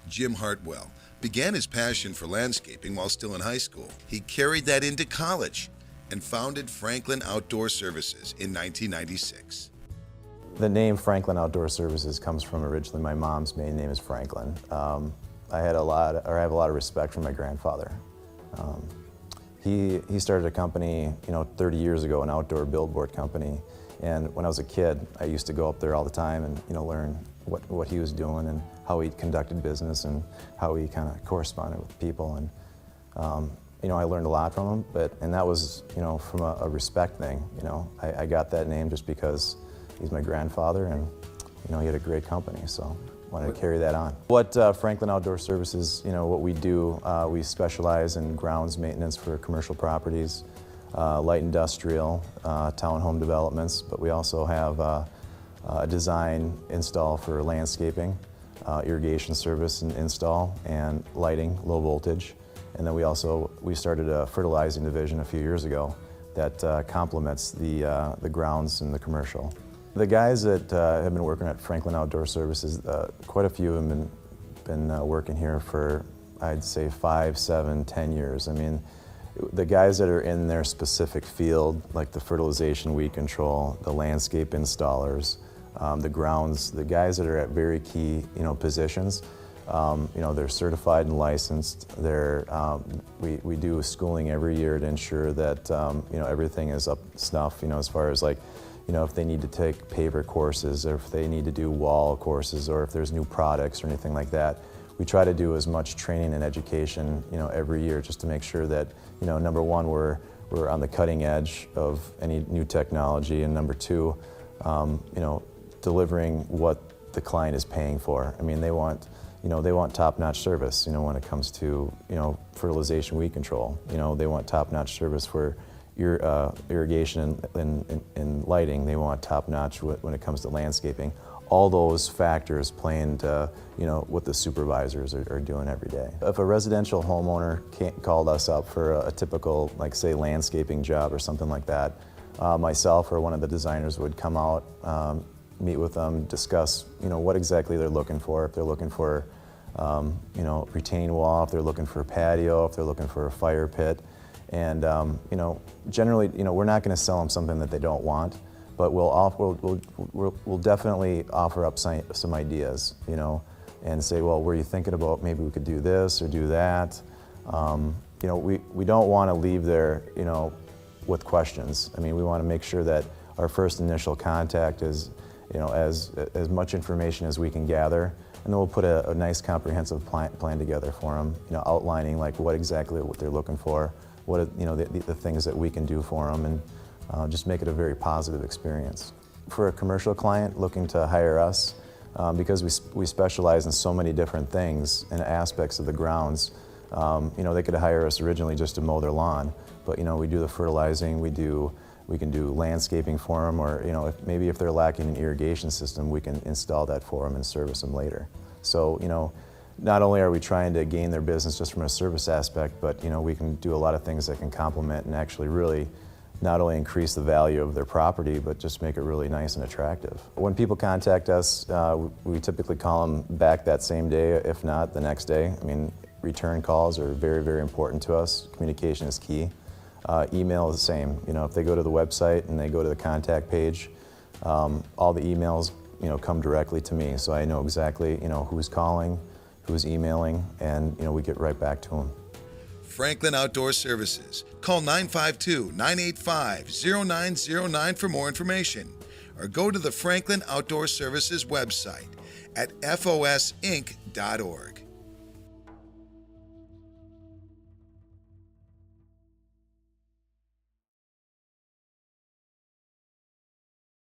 Jim Hartwell began his passion for landscaping while still in high school. He carried that into college and founded Franklin Outdoor Services in 1996. The name Franklin Outdoor Services comes from originally my mom's maiden name is Franklin. I have a lot of respect for my grandfather. He started a company, 30 years ago, an outdoor billboard company. And when I was a kid, I used to go up there all the time and learn what he was doing and how he conducted business and how he kind of corresponded with people. And I learned a lot from him. And that was from a respect thing. I got that name just because he's my grandfather, and he had a great company, so wanted to carry that on. What Franklin Outdoor Services, what we do, we specialize in grounds maintenance for commercial properties, light industrial, townhome developments, but we also have a design install for landscaping, irrigation service and install, and lighting, low voltage. And then we started a fertilizing division a few years ago that complements the grounds and the commercial. The guys that have been working at Franklin Outdoor Services, quite a few have been working here for, I'd say, 5, 7, 10 years. I mean, the guys that are in their specific field, like the fertilization weed control, the landscape installers, the grounds, the guys that are at very key, positions, they're certified and licensed. We do schooling every year to ensure that, everything is up to snuff, as far as if they need to take paver courses, or if they need to do wall courses, or if there's new products or anything like that. We try to do as much training and education, every year, just to make sure that, number one, we're on the cutting edge of any new technology, and number two, delivering what the client is paying for. I mean, they want top-notch service, when it comes to, fertilization weed control. They want top-notch service for irrigation and lighting. They want top-notch when it comes to landscaping. All those factors play into what the supervisors are doing every day. If a residential homeowner called us up for a typical, say, landscaping job or something like that, myself or one of the designers would come out, meet with them, discuss what exactly they're looking for. If they're looking for retaining wall, if they're looking for a patio, if they're looking for a fire pit. And generally, we're not going to sell them something that they don't want, but we'll definitely offer up some ideas, and say, well, were you thinking about maybe we could do this or do that? We don't want to leave there, with questions. I mean, we want to make sure that our first initial contact is, as much information as we can gather, and then we'll put a nice comprehensive plan together for them, outlining what exactly what they're looking for, what the things that we can do for them, and just make it a very positive experience. For a commercial client looking to hire us, because we specialize in so many different things and aspects of the grounds, they could hire us originally just to mow their lawn, but we do the fertilizing, we can do landscaping for them, or if they're lacking an irrigation system, we can install that for them and service them later. So not only are we trying to gain their business just from a service aspect, but we can do a lot of things that can complement and actually really not only increase the value of their property, but just make it really nice and attractive. When people contact us, we typically call them back that same day, if not the next day. I mean, return calls are very, very important to us. Communication is key. Email is the same. If they go to the website and they go to the contact page, all the emails come directly to me, so I know exactly who's calling, who's emailing, and we get right back to them. Franklin Outdoor Services. Call 952-985-0909 for more information, or go to the Franklin Outdoor Services website at fosinc.org.